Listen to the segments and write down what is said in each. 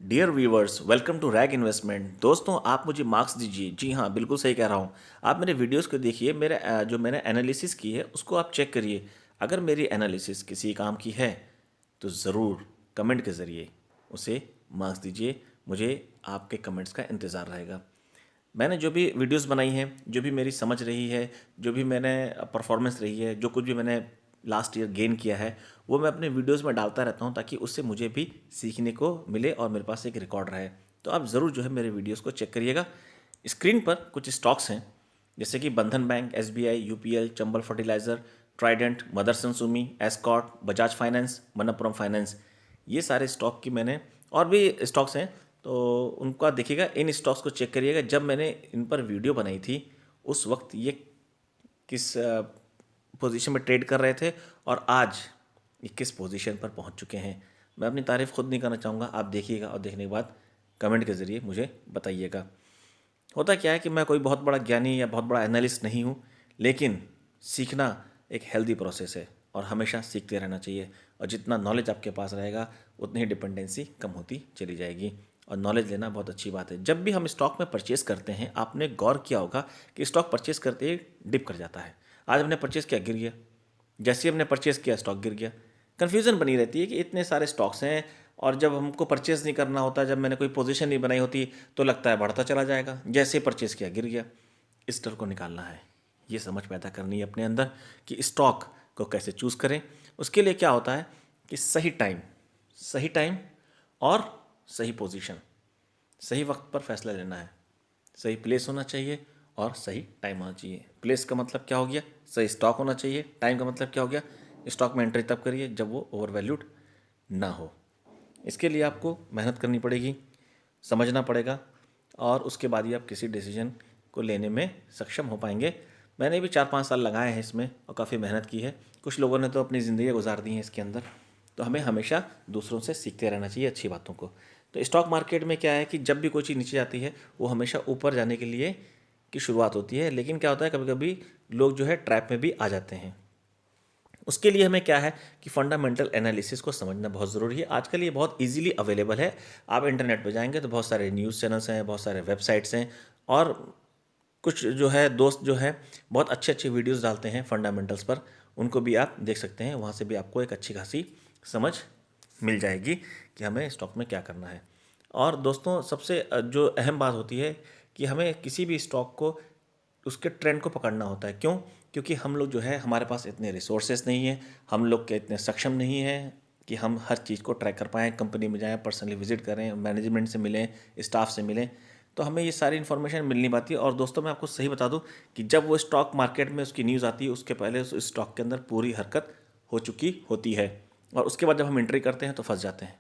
Dear viewers, welcome to rag investment. दोस्तों, आप मुझे मार्क्स दीजिए। जी हाँ, बिल्कुल सही कह रहा हूँ। आप मेरे वीडियोस को देखिए, मेरे जो मैंने एनालिसिस की है उसको आप चेक करिए। अगर मेरी एनालिसिस किसी काम की है तो ज़रूर कमेंट के ज़रिए उसे मार्क्स दीजिए। मुझे आपके कमेंट्स का इंतज़ार रहेगा। मैंने जो भी वीडियोस बनाई हैं, जो भी मेरी समझ रही है, जो भी मैंने परफॉर्मेंस रही है, जो कुछ भी मैंने लास्ट ईयर गेन किया है, वो मैं अपने वीडियोस में डालता रहता हूँ ताकि उससे मुझे भी सीखने को मिले और मेरे पास एक रिकॉर्ड रहे। तो आप ज़रूर जो है मेरे वीडियोस को चेक करिएगा। स्क्रीन पर कुछ स्टॉक्स हैं, जैसे कि Bandhan bank, SBI, UPL, Chambal fertilizer, Trident, Motherson Sumi, Escort, Bajaj finance, Manappuram finance. ये सारे स्टॉक की मैंने और भी स्टॉक्स हैं, तो उनको आप देखिएगा। इन स्टॉक्स को चेक करिएगा। जब मैंने इन पर वीडियो बनाई थी उस वक्त ये किस पोजीशन में ट्रेड कर रहे थे और आज ये किस पोजीशन पर पहुंच चुके हैं। मैं अपनी तारीफ खुद नहीं करना चाहूँगा, आप देखिएगा और देखने के बाद कमेंट के ज़रिए मुझे बताइएगा। होता क्या है कि मैं कोई बहुत बड़ा ज्ञानी या बहुत बड़ा एनालिस्ट नहीं हूँ, लेकिन सीखना एक हेल्दी प्रोसेस है और हमेशा सीखते रहना चाहिए। और जितना नॉलेज आपके पास रहेगा उतनी ही डिपेंडेंसी कम होती चली जाएगी। और नॉलेज लेना बहुत अच्छी बात है। जब भी हम स्टॉक में परचेस करते हैं, आपने गौर किया होगा कि स्टॉक परचेस करते ही डिप कर जाता है। आज हमने परचेस किया, गिर गया। जैसे ही हमने परचेस किया, स्टॉक गिर गया। कन्फ्यूज़न बनी रहती है कि इतने सारे स्टॉक्स हैं और जब हमको परचेस नहीं करना होता, जब मैंने कोई पोजीशन नहीं बनाई होती, तो लगता है बढ़ता चला जाएगा। जैसे परचेस किया, गिर गया। इस डर को निकालना है, ये समझ पैदा करनी है अपने अंदर कि स्टॉक को कैसे चूज़ करें। उसके लिए क्या होता है कि सही टाइम और सही पोजीशन, सही वक्त पर फैसला लेना है। सही प्लेस होना चाहिए और सही टाइम होना चाहिए। प्लेस का मतलब क्या हो गया? सही स्टॉक होना चाहिए। टाइम का मतलब क्या हो गया? स्टॉक में एंट्री तब करिए जब वो ओवर वैल्यूड ना हो। इसके लिए आपको मेहनत करनी पड़ेगी, समझना पड़ेगा और उसके बाद ही आप किसी डिसीजन को लेने में सक्षम हो पाएंगे। मैंने भी 4-5 साल लगाए हैं इसमें और काफ़ी मेहनत की है। कुछ लोगों ने तो अपनी ज़िंदगी गुजार दी है इसके अंदर। तो हमें हमेशा दूसरों से सीखते रहना चाहिए अच्छी बातों को। तो स्टॉक मार्केट में क्या है कि जब भी कोई चीज़ नीचे जाती है, वो हमेशा ऊपर जाने के लिए की शुरुआत होती है। लेकिन क्या होता है, कभी कभी लोग जो है ट्रैप में भी आ जाते हैं। उसके लिए हमें क्या है कि फंडामेंटल एनालिसिस को समझना बहुत ज़रूरी है। आजकल ये बहुत इजीली अवेलेबल है। आप इंटरनेट पर जाएंगे तो बहुत सारे न्यूज़ चैनल्स हैं, बहुत सारे वेबसाइट्स हैं और कुछ जो है दोस्त जो है बहुत अच्छे अच्छे वीडियोस डालते हैं फंडामेंटल्स पर। उनको भी आप देख सकते हैं। वहाँ से भी आपको एक अच्छी खासी समझ मिल जाएगी कि हमें स्टॉक में क्या करना है। और दोस्तों, सबसे जो अहम बात होती है कि हमें किसी भी स्टॉक को उसके ट्रेंड को पकड़ना होता है। क्यों? क्योंकि हम लोग जो है, हमारे पास इतने रिसोर्सेज नहीं हैं, हम लोग के इतने सक्षम नहीं हैं कि हम हर चीज़ को ट्रैक कर पाएँ। कंपनी में जाएँ, पर्सनली विजिट करें, मैनेजमेंट से मिलें, स्टाफ से मिलें, तो हमें ये सारी इन्फॉर्मेशन मिल नहीं पाती। और दोस्तों, मैं आपको सही बता दूं कि जब वो स्टॉक मार्केट में उसकी न्यूज़ आती है, उसके पहले उस स्टॉक के अंदर पूरी हरकत हो चुकी होती है और उसके बाद जब हम एंट्री करते हैं तो फंस जाते हैं।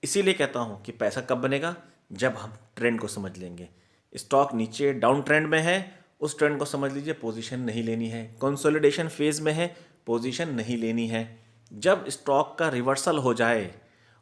इसीलिए कहता हूँ कि पैसा कब बनेगा? जब हम ट्रेंड को समझ लेंगे। स्टॉक नीचे डाउन ट्रेंड में है, उस ट्रेंड को समझ लीजिए, पोजीशन नहीं लेनी है। कंसोलिडेशन फेज में है, पोजीशन नहीं लेनी है। जब स्टॉक का रिवर्सल हो जाए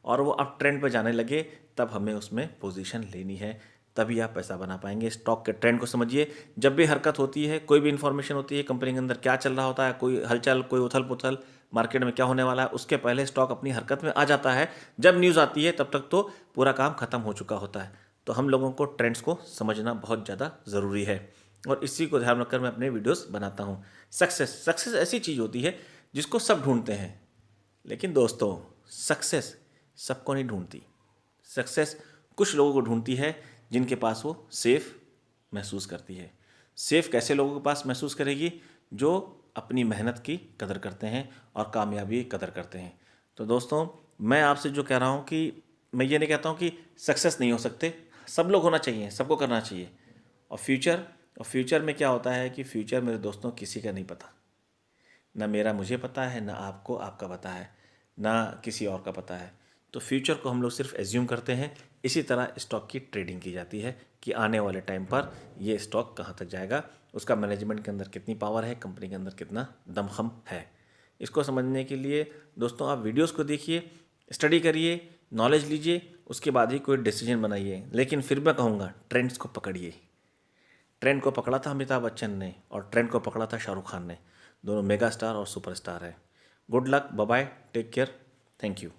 और वो अप ट्रेंड पे जाने लगे, तब हमें उसमें पोजीशन लेनी है। तभी आप पैसा बना पाएंगे। स्टॉक के ट्रेंड को समझिए। जब भी हरकत होती है, कोई भी इंफॉर्मेशन होती है, कंपनी के अंदर क्या चल रहा होता है, कोई हलचल, कोई उथल पुथल, मार्केट में क्या होने वाला है, उसके पहले स्टॉक अपनी हरकत में आ जाता है। जब न्यूज़ आती है तब तक तो पूरा काम खत्म हो चुका होता है। तो हम लोगों को ट्रेंड्स को समझना बहुत ज़्यादा ज़रूरी है और इसी को ध्यान रखकर मैं अपने वीडियोस बनाता हूँ। सक्सेस ऐसी चीज़ होती है जिसको सब ढूंढते हैं, लेकिन दोस्तों, सक्सेस सबको नहीं ढूंढती। सक्सेस कुछ लोगों को ढूंढती है जिनके पास वो सेफ महसूस करती है। सेफ कैसे लोगों के पास महसूस करेगी? जो अपनी मेहनत की कदर करते हैं और कामयाबी की कदर करते हैं। तो दोस्तों, मैं आपसे जो कह रहा हूँ कि मैं ये नहीं कहता हूँ कि सक्सेस नहीं हो सकते, सब लोग होना चाहिए, सबको करना चाहिए। और फ्यूचर में क्या होता है कि फ्यूचर, मेरे दोस्तों, किसी का नहीं पता। ना मेरा मुझे पता है, ना आपको आपका पता है, ना किसी और का पता है। तो फ्यूचर को हम लोग सिर्फ एज्यूम करते हैं। इसी तरह स्टॉक की ट्रेडिंग की जाती है कि आने वाले टाइम पर ये स्टॉक कहाँ तक जाएगा, उसका मैनेजमेंट के अंदर कितनी पावर है, कंपनी के अंदर कितना दमखम है। इसको समझने के लिए दोस्तों आप वीडियोस को देखिए, स्टडी करिए, नॉलेज लीजिए, उसके बाद ही कोई डिसीजन बनाइए। लेकिन फिर मैं कहूँगा, ट्रेंड्स को पकड़िए। ट्रेंड को पकड़ा था अमिताभ बच्चन ने और ट्रेंड को पकड़ा था शाहरुख खान ने। दोनों मेगा स्टार और सुपरस्टार है। Good luck, bye bye, take care, thank you.